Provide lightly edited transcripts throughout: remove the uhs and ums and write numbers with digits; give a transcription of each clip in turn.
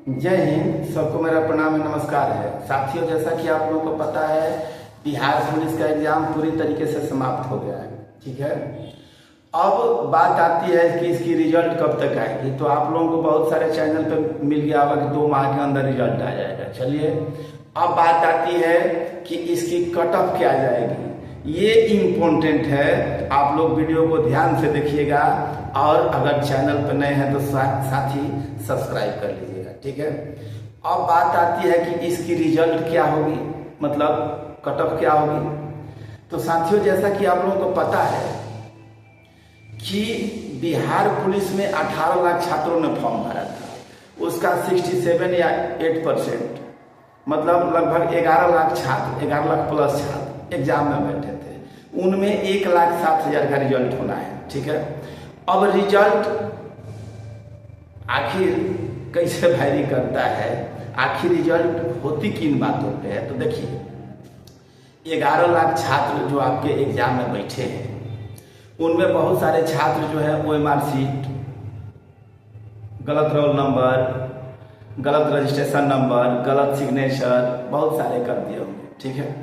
जय हिंद। सबको मेरा प्रणाम है, नमस्कार है। साथियों, जैसा कि आप लोगों को पता है, बिहार पुलिस का एग्जाम पूरी तरीके से समाप्त हो गया है। ठीक है, अब बात आती है कि इसकी रिजल्ट कब तक आएगी। तो आप लोगों को बहुत सारे चैनल पे मिल गया होगा कि 2 माह के अंदर रिजल्ट आ जाएगा। चलिए, अब बात आती है कि इसकी कट ऑफ क्या जाएगी। ये इम्पोर्टेंट है, आप लोग वीडियो को ध्यान से देखिएगा और अगर चैनल पर नए हैं तो साथ ही सब्सक्राइब कर लीजिएगा। ठीक है, अब बात आती है कि इसकी रिजल्ट क्या होगी, मतलब कट ऑफ क्या होगी। तो साथियों, जैसा कि आप लोगों को पता है कि बिहार पुलिस में 18 लाख छात्रों ने फॉर्म भरा था। उसका 67 या 8% मतलब लगभग 11 लाख छात्र, 11 लाख प्लस छात्र एग्जाम में बैठे थे। उनमें 1,07,000 का रिजल्ट होना है। ठीक है, अब रिजल्ट आखिर कैसे वैरी करता है, आखिर रिजल्ट होती किन बातों पे है। तो देखिए, 11 लाख छात्र जो आपके एग्जाम में बैठे हैं, उनमें बहुत सारे छात्र जो है OMR सीट, गलत रोल नंबर, गलत रजिस्ट्रेशन नंबर, गलत सिग्नेचर, बहुत सारे कर दिए होंगे। ठीक है,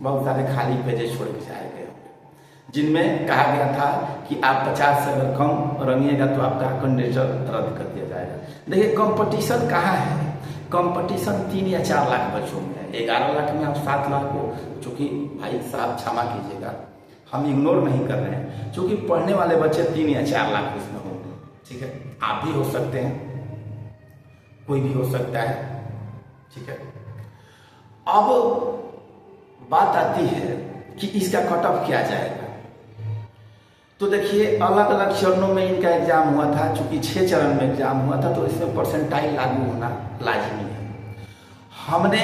बहुत सारे खाली पेजेस छोड़ के जाए गए होंगे, जिनमें कहा गया था कि आप 50 से अगर कम रंगिएगा तो आपका कैंडिडेट रद्द कर दिया जाएगा। देखिए, कंपटीशन कहाँ है। कंपटीशन 3 या 4 लाख बच्चों में है। 11 लाख में आप 7 लाख को, चूंकि भाई साहब क्षमा कीजिएगा, हम इग्नोर नहीं कर रहे हैं, क्योंकि पढ़ने वाले बच्चे 3 या 4 लाख उसमें होंगे। ठीक है, आप भी हो सकते हैं, कोई भी हो सकता है। ठीक है, अब बात आती है कि इसका कट ऑफ क्या जाएगा। तो देखिए, अलग अलग चरणों में इनका एग्जाम हुआ था। चूंकि 6 चरण में एग्जाम हुआ था, तो इसमें परसेंटाइल लागू होना लाजमी है। हमने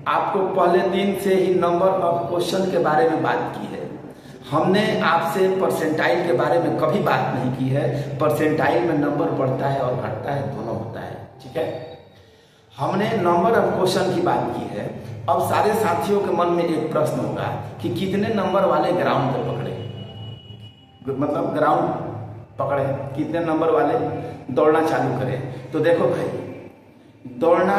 आपको पहले दिन से ही नंबर ऑफ क्वेश्चन के बारे में बात की है। हमने आपसे परसेंटाइल के बारे में कभी बात नहीं की है। परसेंटाइल में नंबर बढ़ता है और घटता है, दोनों होता है। ठीक है, हमने नंबर ऑफ क्वेश्चन की बात की है। अब सारे साथियों के मन में एक प्रश्न होगा कि कितने नंबर वाले ग्राउंड पे पकड़े, मतलब ग्राउंड पकड़े, कितने नंबर वाले दौड़ना चालू करें। तो देखो भाई, दौड़ना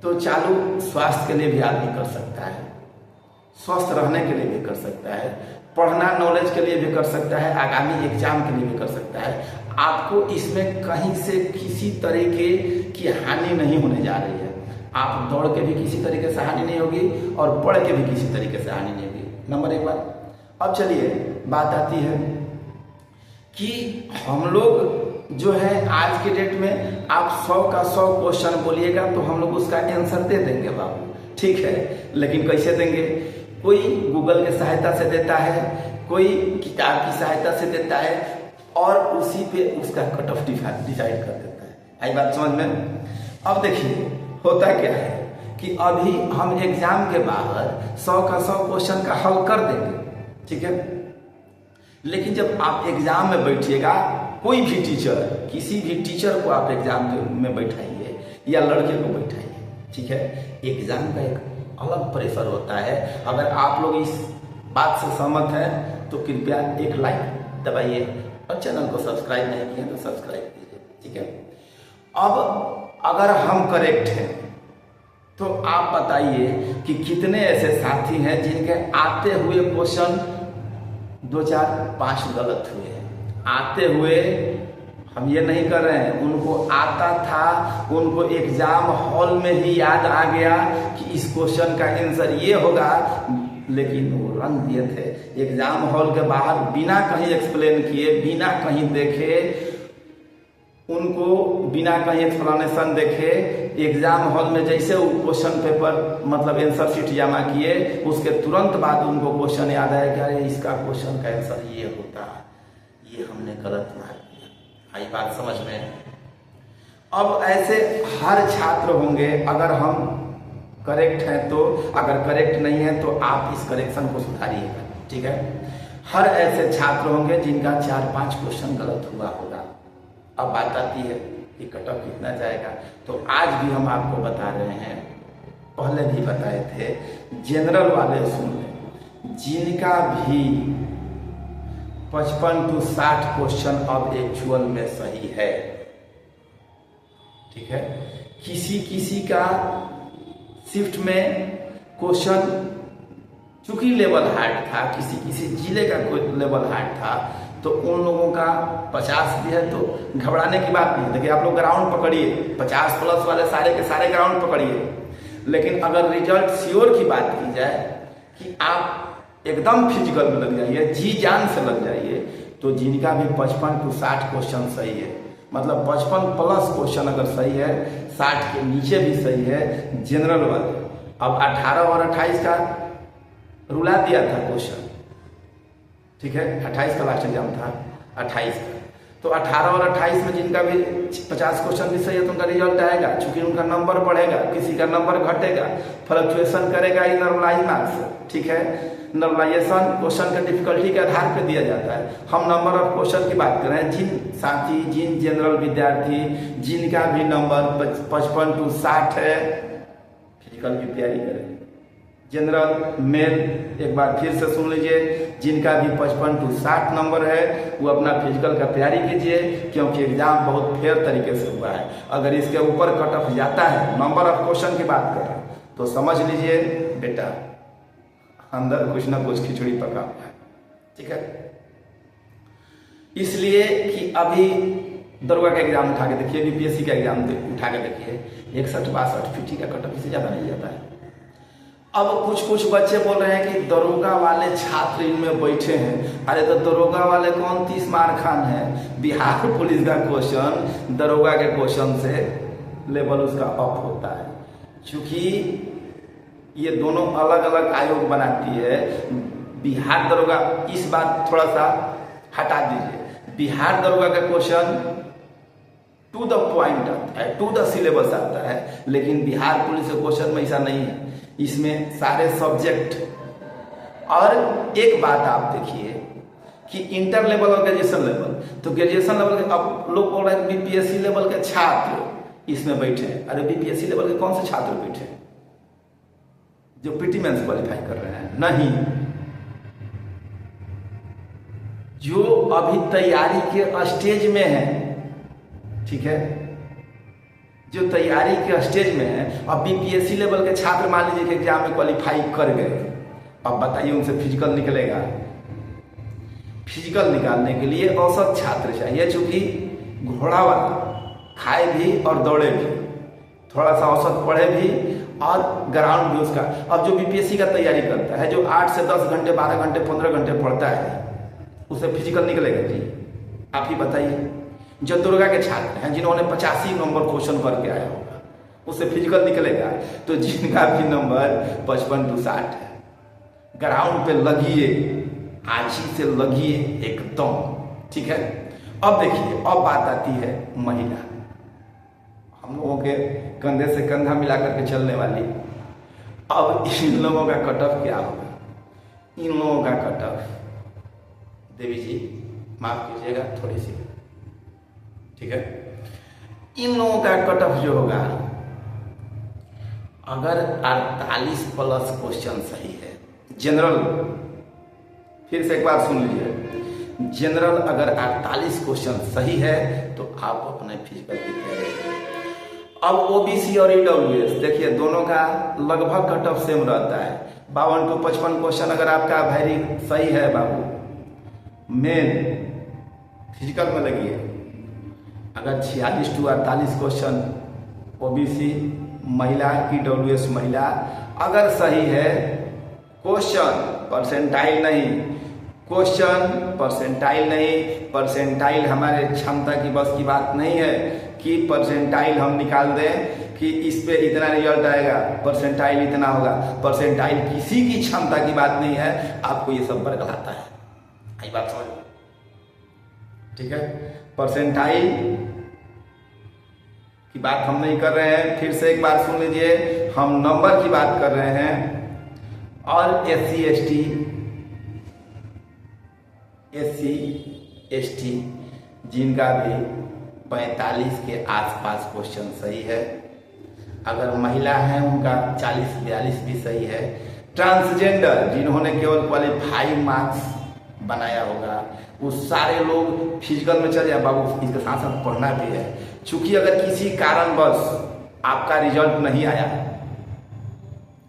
तो चालू स्वास्थ्य के लिए भी आदमी कर सकता है, स्वस्थ रहने के लिए भी कर सकता है, पढ़ना नॉलेज के लिए भी कर सकता है, आगामी एग्जाम के लिए भी कर सकता है। आपको इसमें कहीं से किसी तरीके की हानि नहीं होने जा रही है। आप दौड़ के भी किसी तरीके से हानि नहीं होगी और पढ़ के भी किसी तरीके से हानि नहीं होगी। नंबर 1 बात। अब चलिए, बात आती है कि हम लोग जो है आज के डेट में, आप 100 का 100 क्वेश्चन बोलिएगा तो हम लोग उसका आंसर दे देंगे बाबू। ठीक है, लेकिन कैसे देंगे। कोई गूगल की सहायता से देता है, कोई किताब की सहायता से देता है और उसी पे उसका कट ऑफ डिसाइड कर देता है। आई बात समझ में। अब देखिए, होता क्या है कि अभी हम एग्जाम के बाहर 100 का 100 क्वेश्चन का हल कर देंगे। ठीक है, लेकिन जब आप एग्जाम में बैठिएगा, कोई भी टीचर, किसी भी टीचर को आप एग्जाम में बैठाइए या लड़के को बैठाइए, ठीक है, एग्जाम का एक अलग प्रेशर होता है। अगर आप लोग इस बात से सहमत हैं तो कृपया एक लाइक दबाइए और चैनल को सब्सक्राइब नहीं किया तो सब्सक्राइब कीजिए। ठीक है, अब अगर हम करेक्ट हैं तो आप बताइए कि कितने ऐसे साथी हैं जिनके आते हुए क्वेश्चन 2, 4, 5 गलत हुए हैं। आते हुए, हम ये नहीं कर रहे हैं, उनको आता था, उनको एग्जाम हॉल में ही याद आ गया कि इस क्वेश्चन का आंसर ये होगा, लेकिन वो रंग दिए थे। एग्जाम हॉल के बाहर बिना कहीं एक्सप्लेन किए, बिना कहीं देखे, उनको बिना कहीं एक्सप्लेनेशन देखे, एग्जाम हॉल में जैसे वो क्वेश्चन पेपर मतलब आंसर शीट जमा किए, उसके तुरंत बाद उनको क्वेश्चन याद आया कि अरे इसका क्वेश्चन का आंसर ये होता है, ये हमने गलत मार दिया। आई बात समझ में। अब ऐसे हर छात्र होंगे। अगर हम करेक्ट हैं तो, अगर करेक्ट नहीं है तो आप इस करेक्शन को सुधारिएगा। ठीक है, हर ऐसे छात्र होंगे जिनका 4-5 क्वेश्चन गलत हुआ होगा। अब बात आती है कि कट ऑफ कितना जाएगा। तो आज भी हम आपको बता रहे हैं, पहले भी बताए थे, जनरल वाले सुन लें, जिनका भी 55 to 60 क्वेश्चन अब एक्चुअल में सही है, ठीक है। किसी किसी का शिफ्ट में क्वेश्चन चूंकि लेवल हार्ड था, किसी किसी जिले का कोई लेवल हार्ड था, तो उन लोगों का 50 भी है तो घबराने की बात नहीं। देखिए आप लोग ग्राउंड पकड़िए, 50 प्लस वाले सारे के सारे ग्राउंड पकड़िए, लेकिन अगर रिजल्ट श्योर की बात की जाए कि आप एकदम फिजिकल में लग जाइए, जी जान से लग जाइए, तो जिनका भी 55 to 60 क्वेश्चन सही है, मतलब 55 प्लस क्वेश्चन अगर सही है, 60 के नीचे भी सही है जनरल वाले। अब 18 और 28 का रुला दिया था क्वेश्चन, ठीक है, 28 का लास्ट एग्जाम था, 28 का, तो 18 और 28 में जिनका भी 50 क्वेश्चन भी सही है तो उनका रिजल्ट आएगा, क्योंकि उनका नंबर बढ़ेगा, किसी का नंबर घटेगा, फ्लक्चुएशन करेगा ये नॉर्मलाइज मार्क्स, ठीक है। नॉर्मलाइजेशन क्वेश्चन के डिफिकल्टी के आधार पर दिया जाता है। हम नंबर ऑफ क्वेश्चन की बात कर रहे हैं, जिन साथी, जिन जनरल विद्यार्थी जिनका भी नंबर 55 to 60 है, फिजिकल की तैयारी करें। जनरल मेल एक बार फिर से सुन लीजिए, जिनका भी 55 to 60 नंबर है वो अपना फिजिकल का तैयारी कीजिए, क्योंकि एग्जाम बहुत फेयर तरीके से हुआ है। अगर इसके ऊपर कट ऑफ जाता है, नंबर ऑफ क्वेश्चन की बात कर रहे हैं, तो समझ लीजिए बेटा अंदर कुछ ना कुछ खिचड़ी पका हुआ है, ठीक है। इसलिए कि अभी दरोगा का एग्जाम उठा के देखिए, बीपीएससी का एग्जाम उठा के देखिए, 61-62 50 का कट ऑफ इससे ज्यादा नहीं जाता है। अब कुछ बच्चे बोल रहे हैं कि दरोगा वाले छात्र इनमें बैठे हैं। अरे तो दरोगा वाले कौन 30 मार खान है? बिहार पुलिस का क्वेश्चन दरोगा के क्वेश्चन से लेवल उसका अप होता है, क्योंकि ये दोनों अलग अलग आयोग बनाती है। बिहार दरोगा, इस बात थोड़ा सा हटा दीजिए, बिहार दरोगा का क्वेश्चन टू द पॉइंट आता है, टू द सिलेबस आता है, लेकिन बिहार पुलिस के क्वेश्चन में ऐसा नहीं है, इसमें सारे सब्जेक्ट। और एक बात आप देखिए कि इंटर लेवल और ग्रेजुएशन लेवल, तो ग्रेजुएशन लेवल के अब लोग बोल रहे हैं बीपीएससी लेवल के छात्र इसमें बैठे हैं। अरे बीपीएससी लेवल के कौन से छात्र बैठे हैं जो पीटी मेंस क्वालिफाई कर रहे हैं? नहीं, जो अभी तैयारी के स्टेज में है, ठीक है, जो तैयारी के स्टेज में है। अब बीपीएससी लेवल के छात्र मान लीजिए कि एग्जाम में क्वालिफाई कर गए, अब बताइए उनसे फिजिकल निकलेगा? फिजिकल निकालने के लिए औसत छात्र चाहिए, चूंकि घोड़ा वाला खाए भी और दौड़े भी, थोड़ा सा औसत पढ़े भी और ग्राउंड भी उसका। अब जो बीपीएससी का तैयारी करता है, जो 8 से 10 घंटे 12 घंटे 15 घंटे पढ़ता है, उसे फिजिकल निकलेगा जी? आप ही बताइए। जो दुर्गा के छात्र हैं जिन्होंने 85 नंबर क्वेश्चन करके आया होगा, उससे फिजिकल निकलेगा? तो जिनका भी नंबर 55 to 60 है, ग्राउंड पे लगिए, आंची से लगिए एकदम, ठीक है। अब देखिए, अब बात आती है महिला, हम लोगों के कंधे से कंधा मिला करके चलने वाली। अब इन लोगों का कट ऑफ क्या होगा? इन लोगों का कट ऑफ, देवी जी माफ कीजिएगा थोड़ी सी, ठीक है, इन लोगों का कट ऑफ जो होगा, अगर 48 प्लस क्वेश्चन सही है जनरल, फिर से एक बार सुन लीजिए, जनरल अगर 48 क्वेश्चन सही है तो आप अपने फिजिकल की तैयारी करें। अब ओबीसी और ईडब्ल्यूएस देखिए, दोनों का लगभग कट ऑफ सेम रहता है, 52 to 55 क्वेश्चन अगर आपका वैरी सही है बाबू, मेन फिजिकल में लगिए। अगर 46 to 48 क्वेश्चन ओबीसी महिला, ईडब्ल्यूएस महिला अगर सही है, क्वेश्चन परसेंटाइल नहीं, क्वेश्चन परसेंटाइल नहीं, परसेंटाइल हमारे क्षमता की बस की बात नहीं है कि परसेंटाइल हम निकाल दें कि इस पे इतना रिजल्ट आएगा, परसेंटाइल इतना होगा। परसेंटाइल किसी की क्षमता की बात नहीं है, आपको ये सब बरगलाता है, आई बात समझ, ठीक है। परसेंटाइल की बात हम नहीं कर रहे हैं, फिर से एक बार सुन लीजिए, हम नंबर की बात कर रहे हैं। और एससी एसटी जिनका भी 45 के आसपास क्वेश्चन सही है, अगर महिला है उनका 40-42 भी सही है। ट्रांसजेंडर जिन्होंने केवल क्वालिफाई मार्क्स बनाया होगा, वो सारे लोग फिजिकल में चल जाए बाबू, इसके साथ साथ पढ़ना भी है, चूंकि अगर किसी कारणवश आपका रिजल्ट नहीं आया,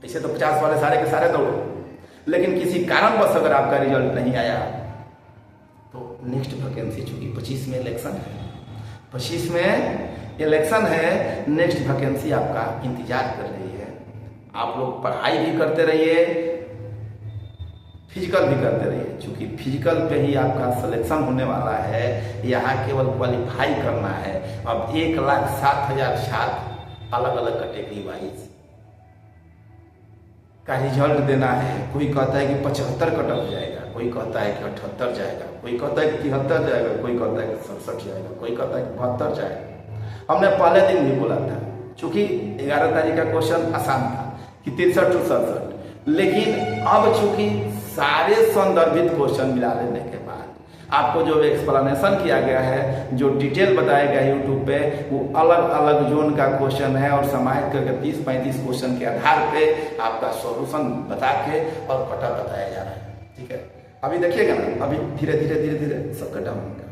ऐसे तो 50 वाले सारे के सारे दौड़ो, लेकिन किसी कारणवश अगर आपका रिजल्ट नहीं आया तो नेक्स्ट वैकेंसी, चूंकि 25 में इलेक्शन है, 25 में इलेक्शन है, नेक्स्ट वैकेंसी आपका इंतजार कर रही है। आप लोग पढ़ाई भी करते रहिए, फिजिकल भी करते रहिए, क्योंकि फिजिकल पे ही आपका सिलेक्शन होने वाला है। यहाँ केवल क्वालिफाई करना है। अब 1,07,000 छात्र अलग अलग कैटेगरी वाइज का रिजल्ट देना है। कोई कहता है कि 75 कट ऑफ जाएगा, कोई कहता है कि 78 जाएगा, कोई कहता है कि 73 जाएगा, कोई कहता है कि 67 जाएगा, कोई कहता है कि 72 जाएगा। हमने पहले दिन भी बोला था, चूंकि 11 तारीख का क्वेश्चन आसान था कि 63 टू 67, लेकिन अब चूंकि सारे संदर्भित क्वेश्चन मिला लेने के बाद आपको जो एक्सप्लेनेशन किया गया है, जो डिटेल बताया गया है यूट्यूब पे, वो अलग अलग जोन का क्वेश्चन है और समाहित करके 30-35 क्वेश्चन के आधार पे आपका सॉल्यूशन बता के और पता बताया जा रहा है। ठीक है, अभी देखिएगा ना, अभी धीरे धीरे धीरे धीरे सब कटा होगा।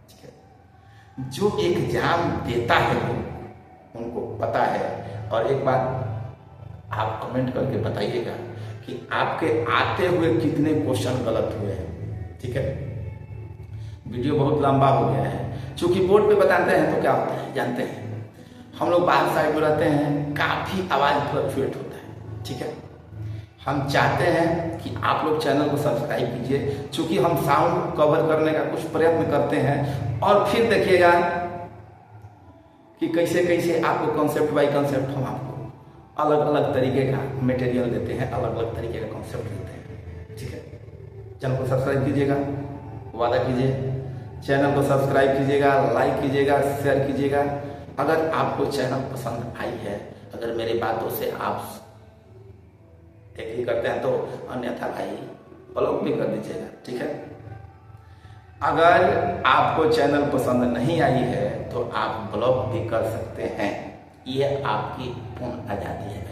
ठीक है, जो एग्जाम देता है उनको पता है। और एक बात आप कमेंट करके बताइएगा कि आपके आते हुए कितने क्वेश्चन गलत हुए हैं। ठीक है, वीडियो बहुत लंबा हो गया है। चूंकि बोर्ड पे बताते हैं तो क्या होता है जानते हैं, हम लोग बाहर साइड में रहते हैं, काफी आवाज फ्लक्चुएट होता है। ठीक है, हम चाहते हैं कि आप लोग चैनल को सब्सक्राइब कीजिए, चूंकि हम साउंड कवर करने का कुछ प्रयत्न करते हैं। और फिर देखिएगा कि कैसे कैसे आपको कॉन्सेप्ट बाय कॉन्सेप्ट हम आपको अलग अलग तरीके का मटेरियल देते हैं, अलग अलग तरीके का कॉन्सेप्ट देते हैं। ठीक है, चैनल को सब्सक्राइब कीजिएगा, वादा कीजिए चैनल को सब्सक्राइब कीजिएगा, लाइक कीजिएगा, शेयर कीजिएगा। अगर आपको चैनल पसंद आई है, अगर मेरी बातों से आप एग्री करते हैं तो अन्यथा भाई ब्लॉक भी कर दीजिएगा। ठीक है, अगर आपको चैनल पसंद नहीं आई है तो आप ब्लॉक भी कर सकते हैं। ये आपकी पूर्ण आजादी है।